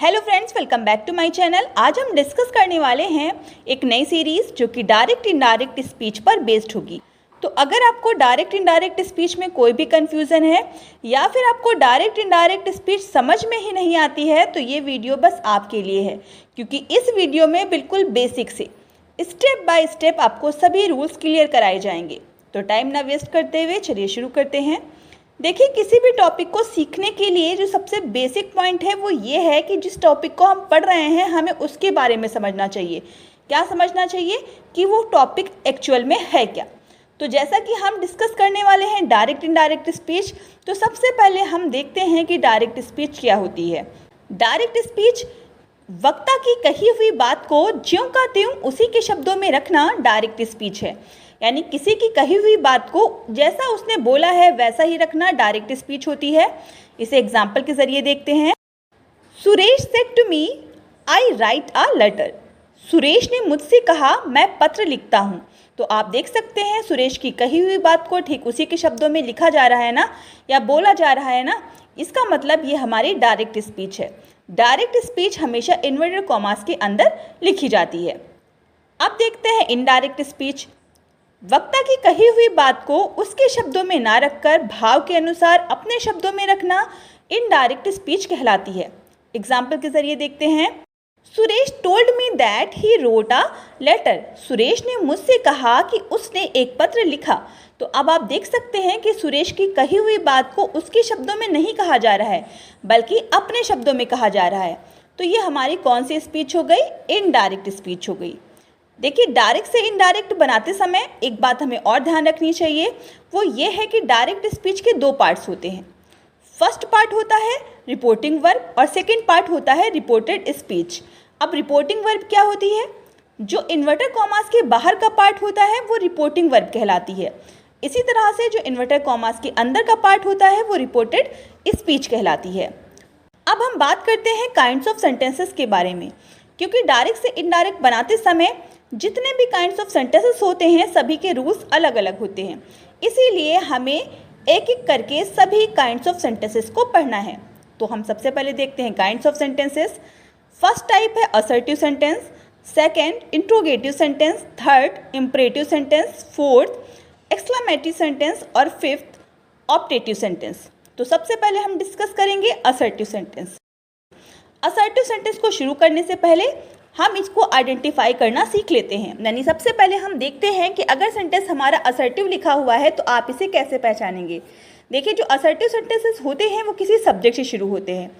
Hello friends, welcome back to my channel. आज हम discuss करने वाले हैं एक नई सीरीज़ जो कि डायरेक्ट इनडायरेक्ट स्पीच पर बेस्ड होगी। तो अगर आपको डायरेक्ट इनडायरेक्ट स्पीच में कोई भी कंफ्यूजन है या फिर आपको डायरेक्ट इनडायरेक्ट स्पीच समझ में ही नहीं आती है तो ये वीडियो बस आपके लिए है, क्योंकि इस वीडियो में बिल्कुल बेसिक से स्टेप बाय स्टेप आपको सभी रूल्स क्लियर कराए जाएंगे। तो टाइम ना वेस्ट करते हुए चलिए शुरू करते हैं। देखिए, किसी भी टॉपिक को सीखने के लिए जो सबसे बेसिक पॉइंट है वो ये है कि जिस टॉपिक को हम पढ़ रहे हैं हमें उसके बारे में समझना चाहिए। क्या समझना चाहिए? कि वो टॉपिक एक्चुअल में है क्या। तो जैसा कि हम डिस्कस करने वाले हैं डायरेक्ट इनडायरेक्ट स्पीच, तो सबसे पहले हम देखते हैं कि डायरेक्ट स्पीच क्या होती है। डायरेक्ट स्पीच वक्ता की कही हुई बात को ज्यों का त्यों उसी के शब्दों में रखना डायरेक्ट स्पीच है। यानी किसी की कही हुई बात को जैसा उसने बोला है वैसा ही रखना डायरेक्ट स्पीच होती है। इसे एग्जाम्पल के जरिए देखते हैं। Suresh said to me, I write a letter. Suresh ने मुझसे कहा, मैं पत्र लिखता हूँ। तो आप देख सकते हैं सुरेश की कही हुई बात को ठीक उसी के शब्दों में लिखा जा रहा है ना, या बोला जा रहा है ना। इसका मतलब ये हमारी डायरेक्ट स्पीच है। डायरेक्ट स्पीच हमेशा इन्वर्टेड कॉमास के अंदर लिखी जाती है। अब देखते हैं इनडायरेक्ट स्पीच। वक्ता की कही हुई बात को उसके शब्दों में ना रखकर भाव के अनुसार अपने शब्दों में रखना इनडायरेक्ट स्पीच कहलाती है। एग्जाम्पल के जरिए देखते हैं। Suresh told me that he wrote a letter. Suresh ने मुझसे कहा कि उसने एक पत्र लिखा। तो अब आप देख सकते हैं कि सुरेश की कही हुई बात को उसके शब्दों में नहीं कहा जा रहा है, बल्कि अपने शब्दों में कहा जा रहा है। तो ये हमारी कौन सी स्पीच हो गई? इनडायरेक्ट स्पीच हो गई। देखिए, डायरेक्ट से इनडायरेक्ट बनाते समय एक बात हमें और ध्यान रखनी चाहिए, वो ये है कि डायरेक्ट स्पीच के दो पार्ट्स होते हैं। फर्स्ट पार्ट होता है रिपोर्टिंग वर्ब और सेकंड पार्ट होता है रिपोर्टेड स्पीच। अब रिपोर्टिंग वर्ब क्या होती है? जो इन्वर्टर कॉमास के बाहर का पार्ट होता है वो रिपोर्टिंग वर्ब कहलाती है। इसी तरह से जो इन्वर्टर कॉमास के अंदर का पार्ट होता है वो रिपोर्टेड स्पीच कहलाती है। अब हम बात करते हैं काइंड्स ऑफ सेंटेंसेस के बारे में, क्योंकि डायरेक्ट से इनडायरेक्ट बनाते समय जितने भी काइंड्स ऑफ सेंटेंसेस होते हैं सभी के रूल्स अलग अलग होते हैं। इसीलिए हमें एक एक करके सभी काइंड्स ऑफ सेंटेंसेस को पढ़ना है। तो हम सबसे पहले देखते हैं kinds of sentences. First type है assertive sentence, second interrogative sentence, third imperative sentence, fourth exclamatory sentence और फिफ्थ ऑप्टेटिव सेंटेंस। तो सबसे पहले हम डिस्कस करेंगे असर्टिव सेंटेंस। असर्टिव सेंटेंस को शुरू करने से पहले हम इसको आइडेंटिफाई करना सीख लेते हैं। यानी सबसे पहले हम देखते हैं कि अगर सेंटेंस हमारा असर्टिव लिखा हुआ है तो आप इसे कैसे पहचानेंगे। देखिए, जो असर्टिव सेंटेंसेस होते हैं वो किसी सब्जेक्ट से शुरू होते हैं।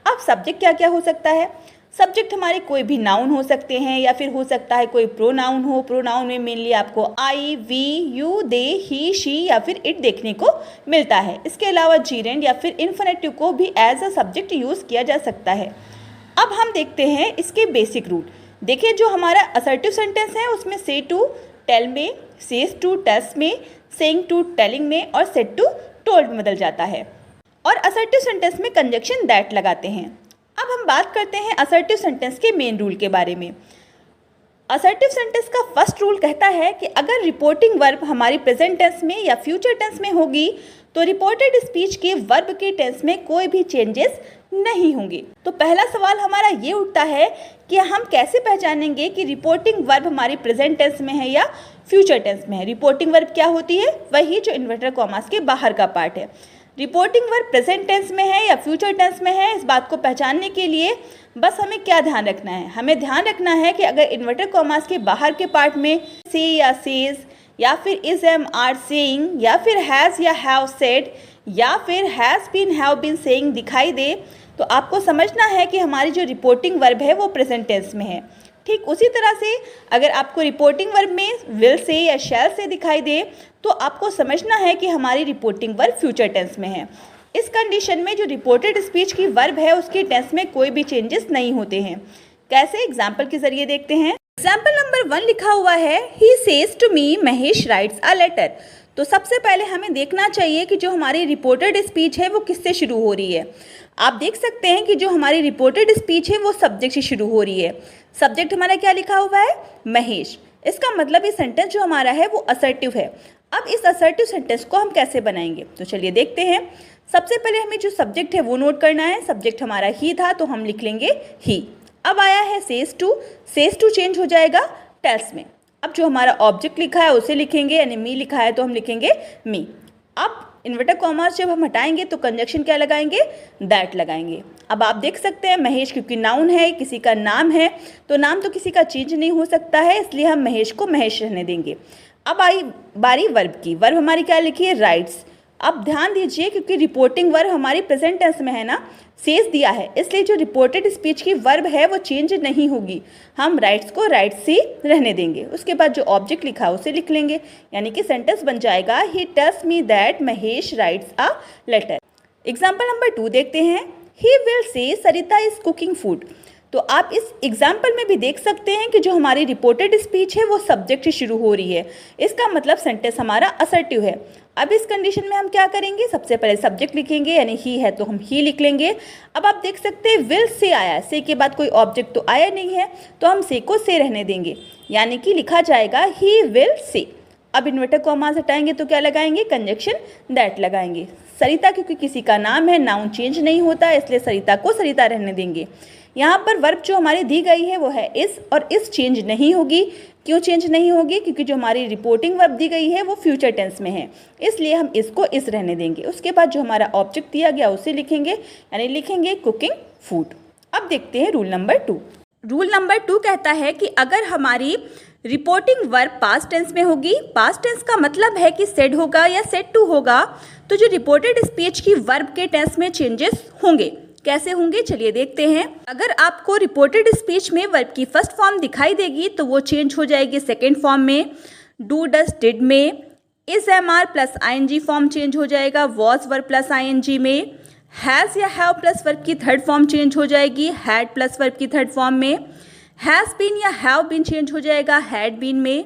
अब सब्जेक्ट क्या क्या हो सकता है? सब्जेक्ट हमारे कोई भी नाउन हो सकते हैं या फिर हो सकता है कोई प्रोनाउन हो। प्रोनाउन में मेनली आपको I, we, you, they, he, she या फिर इट देखने को मिलता है। इसके अलावा जीरेंड या फिर इन्फिनेटिव को भी एज अ सब्जेक्ट यूज़ किया जा सकता है। अब हम देखते हैं इसके बेसिक रूट। देखिए, जो हमारा असर्टिव सेंटेंस है उसमें से टू टेल में, सेज टू टेल्स में, सेइंग टू टेलिंग में और सेड टू टोल्ड में बदल जाता है। और असर्टिव सेंटेंस में कंजक्शन दैट लगाते हैं। अब हम बात करते हैं असर्टिव सेंटेंस के मेन रूल के बारे में। असर्टिव सेंटेंस का फर्स्ट रूल कहता है कि अगर रिपोर्टिंग वर्ब हमारी प्रेजेंट टेंस में या फ्यूचर टेंस में होगी तो रिपोर्टेड स्पीच के वर्ब के टेंस में कोई भी चेंजेस नहीं होंगे। तो पहला सवाल हमारा ये उठता है कि हम कैसे पहचानेंगे कि रिपोर्टिंग वर्ब हमारी प्रेजेंट टेंस में है या फ्यूचर टेंस में है। रिपोर्टिंग वर्ब क्या होती है? वही जो इन्वर्टर कॉमास के बाहर का पार्ट है। रिपोर्टिंग वर्ब प्रेजेंट टेंस में है या फ्यूचर टेंस में है, इस बात को पहचानने के लिए बस हमें क्या ध्यान रखना है? हमें ध्यान रखना है कि अगर इन्वर्टर कॉमास के बाहर के पार्ट में से या सेज या फिर इज, एम, आर सेइंग या फिर हैज़ या हैव सेड या फिर has been, have been saying दिखाई दे तो आपको समझना है कि हमारी जो रिपोर्टिंग वर्ब है वो प्रेजेंट टेंस में है। ठीक उसी तरह से अगर आपको रिपोर्टिंग वर्ब में विल से या शैल से दिखाई दे तो आपको समझना है कि हमारी रिपोर्टिंग वर्ब फ्यूचर टेंस में है। इस कंडीशन में जो रिपोर्टेड स्पीच की वर्ब है उसके टेंस में कोई भी चेंजेस नहीं होते हैं। कैसे? एग्जाम्पल के जरिए देखते हैं। एग्जाम्पल नंबर 1 लिखा हुआ है, he says to me Mahesh writes a letter. तो सबसे पहले हमें देखना चाहिए कि जो हमारी रिपोर्टेड स्पीच है वो किससे शुरू हो रही है। आप देख सकते हैं कि जो हमारी रिपोर्टेड स्पीच है वो सब्जेक्ट से शुरू हो रही है। सब्जेक्ट हमारा क्या लिखा हुआ है? महेश। इसका मतलब ये सेंटेंस जो हमारा है वो असर्टिव है। अब इस असर्टिव सेंटेंस को हम कैसे बनाएंगे? तो चलिए देखते हैं। सबसे पहले हमें जो सब्जेक्ट है वो नोट करना है। सब्जेक्ट हमारा ही था तो हम लिख लेंगे ही। अब आया है सेज टू चेंज हो जाएगा टेल्स में। अब जो हमारा ऑब्जेक्ट लिखा है उसे लिखेंगे, यानी मी लिखा है तो हम लिखेंगे मी। अब इन्वर्टर कॉमास जब हम हटाएंगे तो कंजक्शन क्या लगाएंगे, दैट लगाएंगे। अब आप देख सकते हैं महेश क्योंकि नाउन है, किसी का नाम है, तो नाम तो किसी का चेंज नहीं हो सकता है, इसलिए हम महेश को महेश रहने देंगे। अब आई बारी वर्ब की। वर्ब हमारी क्या लिखी है, राइट्स। अब ध्यान दीजिए क्योंकि रिपोर्टिंग वर्ब हमारी प्रेजेंट टेंस में है ना, सेज दिया है, इसलिए जो रिपोर्टेड स्पीच की वर्ब है वो चेंज नहीं होगी। हम राइट्स को राइट्स ही रहने देंगे। उसके बाद जो ऑब्जेक्ट लिखा है उसे लिख लेंगे, यानी कि सेंटेंस बन जाएगा he tells me that Mahesh writes a letter. Example number 2 देखते हैं। He will say Sarita is cooking food. तो आप इस एग्जाम्पल में भी देख सकते हैं कि जो हमारी रिपोर्टेड स्पीच है वो सब्जेक्ट से शुरू हो रही है, इसका मतलब सेंटेंस हमारा असर्टिव है। अब इस कंडीशन में हम क्या करेंगे, सबसे पहले सब्जेक्ट लिखेंगे, यानी ही है तो हम ही लिख लेंगे। अब आप देख सकते हैं विल से आया, से के बाद कोई ऑब्जेक्ट तो आया नहीं है, तो हम से को से रहने देंगे, यानी कि लिखा जाएगा ही विल से। अब इन्वर्टर कॉमा हटाएंगे तो क्या लगाएंगे, कंजक्शन दैट लगाएंगे। सरिता क्योंकि किसी का नाम है, नाउन चेंज नहीं होता, इसलिए सरिता को सरिता रहने देंगे। यहाँ पर वर्ब जो हमारी दी गई है वो है इस, और इस चेंज नहीं होगी। क्यों चेंज नहीं होगी, क्योंकि जो हमारी रिपोर्टिंग वर्ब दी गई है वो फ्यूचर टेंस में है, इसलिए हम इसको इस रहने देंगे। उसके बाद जो हमारा ऑब्जेक्ट दिया गया उसे लिखेंगे, यानी लिखेंगे कुकिंग फूड। अब देखते हैं रूल नंबर 2। रूल नंबर 2 कहता है कि अगर हमारी रिपोर्टिंग वर्ब पास्ट टेंस में होगी, पास्ट टेंस का मतलब है कि सेड होगा या सेड टू होगा, तो जो रिपोर्टेड स्पीच की वर्ब के टेंस में चेंजेस होंगे। कैसे होंगे चलिए देखते हैं। अगर आपको रिपोर्टेड स्पीच में वर्ब की फर्स्ट फॉर्म दिखाई देगी तो वो चेंज हो जाएगी सेकेंड फॉर्म में, डू डस डिड में। Is am are plus ING form change हो जाएगा वॉज वर्ब प्लस आईएनजी में। हैज़ या हैव प्लस वर्ब की थर्ड फॉर्म चेंज हो जाएगी हैड प्लस वर्ब की थर्ड फॉर्म में। हैज़ बीन या हैव बीन चेंज हो जाएगा हैड बीन में।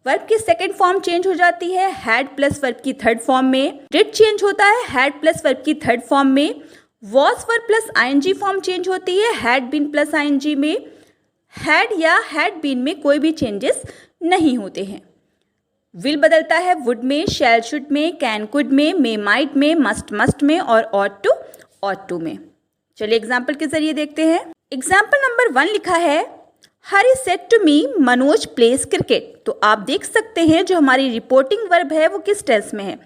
वर्ब की सेकेंड फॉर्म चेंज हो जाती है हैड प्लस वर्ब की थर्ड फॉर्म में। डिड चेंज होता है हैड प्लस वर्ब की थर्ड फॉर्म में। Was verb plus ING form change होती है हैड बीन प्लस आईएनजी में। हैड या हैड बीन में कोई भी चेंजेस नहीं होते हैं। विल बदलता है वुड में, शैल शुड में, कैन कुड में, मे माइट में, मस्ट में और ऑट टू में। चलिए एग्जाम्पल के जरिए देखते हैं। एग्जाम्पल नंबर 1 लिखा है Hari said to me Manoj plays cricket. तो आप देख सकते हैं जो हमारी रिपोर्टिंग वर्ब है वो किस टेंस में है,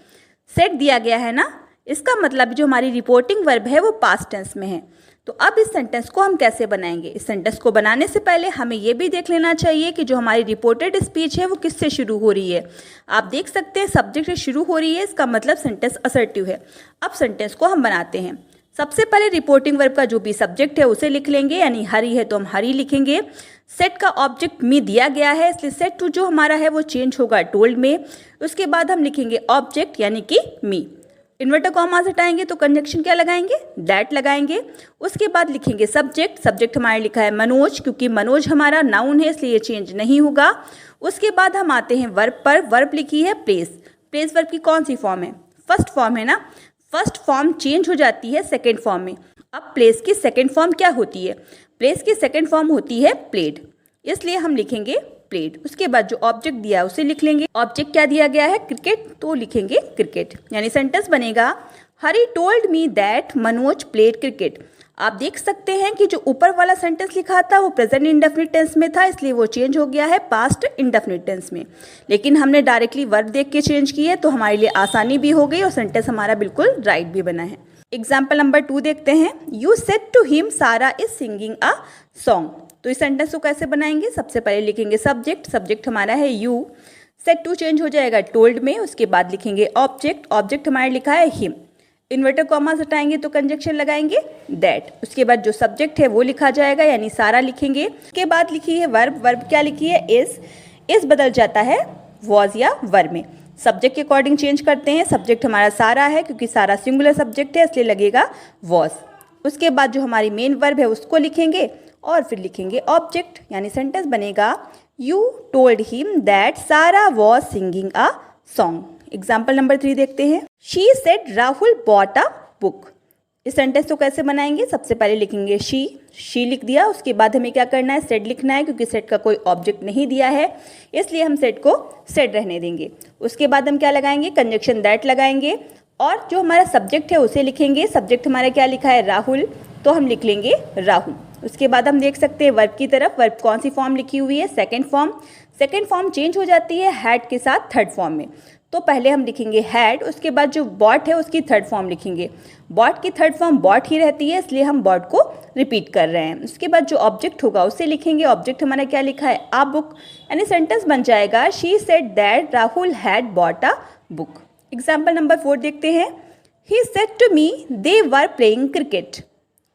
सेड दिया गया है ना, इसका मतलब जो हमारी रिपोर्टिंग वर्ब है वो पास्ट टेंस में है। तो अब इस सेंटेंस को हम कैसे बनाएंगे, इस सेंटेंस को बनाने से पहले हमें ये भी देख लेना चाहिए कि जो हमारी रिपोर्टेड स्पीच है वो किससे शुरू हो रही है। आप देख सकते हैं सब्जेक्ट से शुरू हो रही है, इसका मतलब सेंटेंस असर्टिव है। अब सेंटेंस को हम बनाते हैं। सबसे पहले रिपोर्टिंग वर्ब का जो भी सब्जेक्ट है उसे लिख लेंगे, यानी हरी है तो हम हरी लिखेंगे। सेट का ऑब्जेक्ट मी दिया गया है, इसलिए सेट टू जो हमारा है वो चेंज होगा टोल्ड में। उसके बाद हम लिखेंगे ऑब्जेक्ट यानी कि मी। इन्वर्टर कॉमास हटाएंगे तो कंजक्शन क्या लगाएंगे, दैट लगाएंगे। उसके बाद लिखेंगे सब्जेक्ट, सब्जेक्ट हमारे लिखा है मनोज, क्योंकि मनोज हमारा नाउन है इसलिए ये चेंज नहीं होगा। उसके बाद हम आते हैं वर्ब पर, वर्ब लिखी है प्लेस। प्लेस वर्ब की कौन सी फॉर्म है, फर्स्ट फॉर्म है ना, फर्स्ट फॉर्म चेंज हो जाती है सेकेंड फॉर्म में। अब प्लेस की सेकेंड फॉर्म क्या होती है, प्लेस की सेकेंड फॉर्म होती है प्लेड, इसलिए हम लिखेंगे प्लेड। उसके बाद जो ऑब्जेक्ट दिया है उसे लिख लेंगे। ऑब्जेक्ट क्या दिया गया है, क्रिकेट, तो लिखेंगे क्रिकेट, यानी सेंटेंस बनेगा Hari told me that Manoj played cricket. आप देख सकते हैं कि जो ऊपर वाला सेंटेंस लिखा था वो प्रेजेंट इंडेफिनिट टेंस में था, इसलिए वो चेंज हो गया है पास्ट इंडेफिनिट टेंस में। लेकिन हमने डायरेक्टली वर्ब देख के चेंज किए तो हमारे लिए आसानी भी हो गई और सेंटेंस हमारा बिल्कुल राइट भी बना है। एग्जाम्पल नंबर 2 देखते हैं। यू सेड टू हिम सारा इज सिंगिंग अ सॉन्ग। तो इस सेंटेंस को कैसे बनाएंगे, सबसे पहले लिखेंगे सब्जेक्ट, सब्जेक्ट हमारा है यू। सेड टू चेंज हो जाएगा टोल्ड में। उसके बाद लिखेंगे ऑब्जेक्ट, ऑब्जेक्ट हमारे लिखा है हिम। इन्वर्टर कॉमास हटाएंगे तो कंजक्शन लगाएंगे दैट। उसके बाद जो सब्जेक्ट है वो लिखा जाएगा, यानी सारा लिखेंगे। उसके बाद लिखी है वर्ब, वर्ब क्या लिखी है इज बदल जाता है वॉज या वर में। सब्जेक्ट के अकॉर्डिंग चेंज करते हैं। सब्जेक्ट हमारा सारा है, क्योंकि सारा सिंगुलर सब्जेक्ट है इसलिए लगेगा वॉज। उसके बाद जो हमारी मेन वर्ब है उसको लिखेंगे और फिर लिखेंगे ऑब्जेक्ट, यानी सेंटेंस बनेगा यू टोल्ड हिम दैट सारा was singing a song. Example number 3 देखते हैं। She said Rahul bot a book. इस सेंटेंस को कैसे बनाएंगे, सबसे पहले लिखेंगे शी लिख दिया। उसके बाद हमें क्या करना है, सेड लिखना है, क्योंकि सेड का कोई ऑब्जेक्ट नहीं दिया है इसलिए हम सेड को सेड रहने देंगे। उसके बाद हम क्या लगाएंगे, कंजक्शन दैट लगाएंगे। और जो हमारा सब्जेक्ट है उसे लिखेंगे। सब्जेक्ट हमारा क्या लिखा है, राहुल, तो हम लिख लेंगे राहुल। उसके बाद हम देख सकते हैं वर्ब की तरफ, वर्ब कौन सी फॉर्म लिखी हुई है, second form. Second form change हो जाती है हैड के साथ थर्ड फॉर्म में। तो पहले हम लिखेंगे हैड, उसके बाद जो बॉट है उसकी थर्ड फॉर्म लिखेंगे। बॉट की थर्ड फॉर्म बॉट ही रहती है, इसलिए हम बॉट को रिपीट कर रहे हैं। उसके बाद जो ऑब्जेक्ट होगा उसे लिखेंगे। ऑब्जेक्ट हमारा क्या लिखा है, आ बुक, यानी सेंटेंस बन जाएगा she said that Rahul had bought a book. Example number 4 देखते हैं। He said to me they were playing cricket.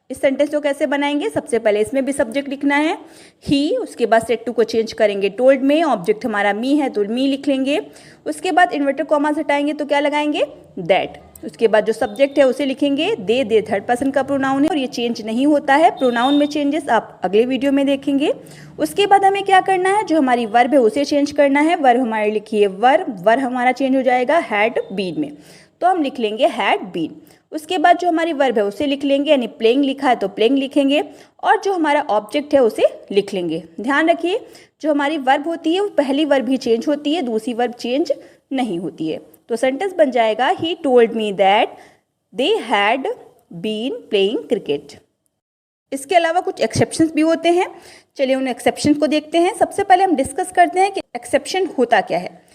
इस सेंटेंस को कैसे बनाएंगे, सबसे पहले इसमें भी सब्जेक्ट लिखना है ही, उसके बाद सेड टू को चेंज करेंगे टोल्ड में, ऑब्जेक्ट हमारा मी है तो मी लिख लेंगे। उसके बाद इन्वर्टेड कॉमास हटाएंगे तो क्या लगाएंगे, दैट। उसके बाद जो सब्जेक्ट है उसे लिखेंगे दे थर्ड पर्सन का प्रोनाउन है और ये चेंज नहीं होता है। प्रोनाउन में चेंजेस आप अगले वीडियो में देखेंगे। उसके बाद हमें क्या करना है, जो हमारी वर्ब है उसे चेंज करना है। वर्ब हमारी लिखिए वर्ब हमारा चेंज हो जाएगा हैड बीन में, तो हम लिख लेंगे हैड बीन। उसके बाद जो हमारी वर्ब है उसे लिख लेंगे, यानी प्लेइंग लिखा है तो प्लेइंग लिखेंगे, और जो हमारा ऑब्जेक्ट है उसे लिख लेंगे। ध्यान रखिए जो हमारी वर्ब होती है वो पहली वर्ब ही चेंज होती है, दूसरी वर्ब चेंज नहीं होती है। तो सेंटेंस बन जाएगा he told me that they had been playing cricket. इसके अलावा कुछ एक्सेप्शंस भी होते हैं, चलिए उन एक्सेप्शंस को देखते हैं। सबसे पहले हम डिस्कस करते हैं कि एक्सेप्शन होता क्या है।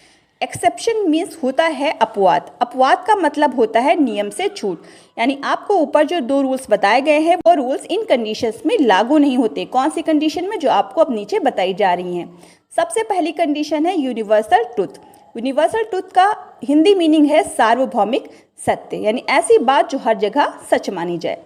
एक्सेप्शन मीन्स होता है अपवाद। अपवाद का मतलब होता है नियम से छूट, यानी आपको ऊपर जो 2 रूल्स बताए गए हैं वो रूल्स इन कंडीशंस में लागू नहीं होते। कौन सी कंडीशन में, जो आपको अब नीचे बताई जा रही हैं। सबसे पहली कंडीशन है यूनिवर्सल ट्रुथ। यूनिवर्सल ट्रुथ का हिंदी मीनिंग है सार्वभौमिक सत्य, यानी ऐसी बात जो हर जगह सच मानी जाए।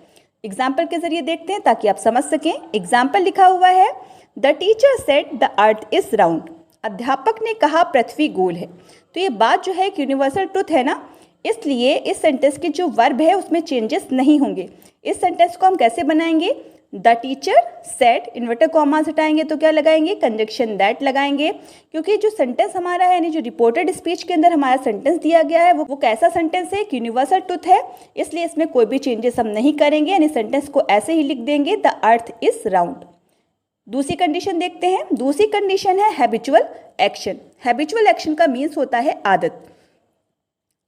एग्जाम्पल के जरिए देखते हैं ताकि आप समझ सकें। एग्जाम्पल लिखा हुआ है the teacher said the earth is round. अध्यापक ने कहा पृथ्वी गोल है। तो ये बात जो है कि यूनिवर्सल ट्रुथ है ना, इसलिए इस सेंटेंस की जो वर्ब है उसमें चेंजेस नहीं होंगे। इस सेंटेंस को हम कैसे बनाएंगे, the teacher said, inverted commas हटाएंगे तो क्या लगाएंगे, कंजक्शन दैट लगाएंगे, क्योंकि जो सेंटेंस हमारा है यानी जो रिपोर्टेड स्पीच के अंदर हमारा सेंटेंस दिया गया है वो कैसा सेंटेंस है कि यूनिवर्सल ट्रुथ है, इसलिए इसमें कोई भी चेंजेस हम नहीं करेंगे, यानी सेंटेंस को ऐसे ही लिख देंगे द अर्थ इज राउंड। दूसरी कंडीशन देखते हैं। दूसरी कंडीशन है हैबिचुअल एक्शन। हैबिचुअल एक्शन का मीन्स होता है आदत।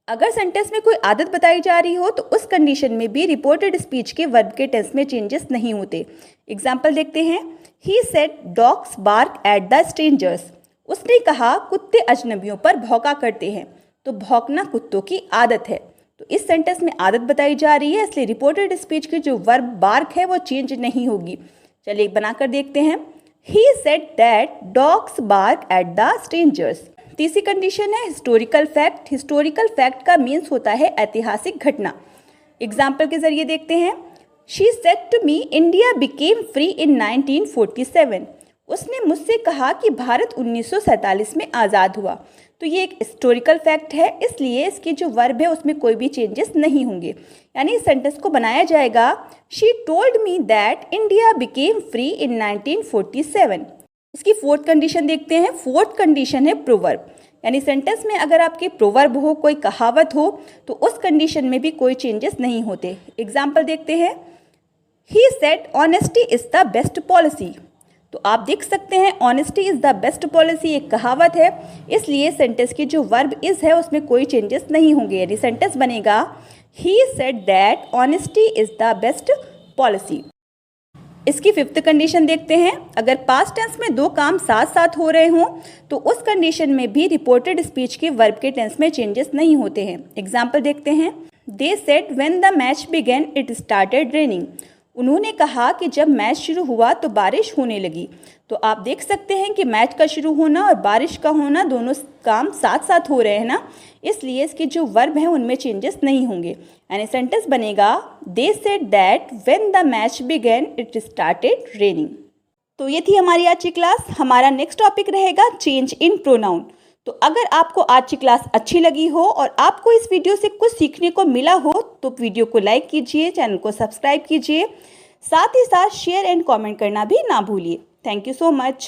अगर सेंटेंस में कोई आदत बताई जा रही हो तो उस कंडीशन में भी रिपोर्टेड स्पीच के वर्ब के टेंस में चेंजेस नहीं होते। एग्जाम्पल देखते हैं। He said dogs bark at the strangers. उसने कहा कुत्ते अजनबियों पर भौंका करते हैं। तो भौंकना कुत्तों की आदत है, तो इस सेंटेंस में आदत बताई जा रही है, इसलिए रिपोर्टेड स्पीच की जो वर्ब बार्क है वो चेंज नहीं होगी। चलिए बनाकर देखते हैं। He said that dogs bark at the strangers. तीसरी कंडीशन है हिस्टोरिकल फैक्ट। हिस्टोरिकल फैक्ट का मीन्स होता है ऐतिहासिक घटना। एग्जाम्पल के जरिए देखते हैं। She said to me India became free in 1947। उसने मुझसे कहा कि भारत 1947 में आज़ाद हुआ। तो ये एक हिस्टोरिकल फैक्ट है, इसलिए इसकी जो वर्ब है उसमें कोई भी चेंजेस नहीं होंगे, यानी इस सेंटेंस को बनाया जाएगा she told me that India became free in 1947। इसकी फोर्थ कंडीशन देखते हैं। फोर्थ कंडीशन है प्रोवर्ब, यानी सेंटेंस में अगर आपके प्रोवर्ब हो, कोई कहावत हो, तो उस कंडीशन में भी कोई चेंजेस नहीं होते। एग्जाम्पल देखते हैं। He said honesty is the best policy. तो आप देख सकते हैं honesty is the best policy एक कहावत है, इसलिए सेंटेंस की जो वर्ब इज़ है उसमें कोई चेंजेस नहीं होंगे, यानी सेंटेंस बनेगा ही said that honesty is the best policy. इसकी फिफ्थ कंडीशन देखते हैं। अगर पास्ट टेंस में 2 काम साथ साथ हो रहे हों तो उस कंडीशन में भी रिपोर्टेड स्पीच के वर्ब के टेंस में चेंजेस नहीं होते हैं। एग्जाम्पल देखते हैं। They said when the match began it started raining. उन्होंने कहा कि जब मैच शुरू हुआ तो बारिश होने लगी। तो आप देख सकते हैं कि मैच का शुरू होना और बारिश का होना दोनों काम साथ साथ हो रहे हैं ना, इसलिए इसके जो वर्ब हैं उनमें चेंजेस नहीं होंगे, यानी सेंटेंस बनेगा they said that when the match began it started raining. तो ये थी हमारी आज की क्लास। हमारा नेक्स्ट टॉपिक रहेगा चेंज इन प्रोनाउन। तो अगर आपको आज की क्लास अच्छी लगी हो और आपको इस वीडियो से कुछ सीखने को मिला हो तो वीडियो को लाइक कीजिए, चैनल को सब्सक्राइब कीजिए, साथ ही साथ शेयर एंड कमेंट करना भी ना भूलिए। Thank you so much.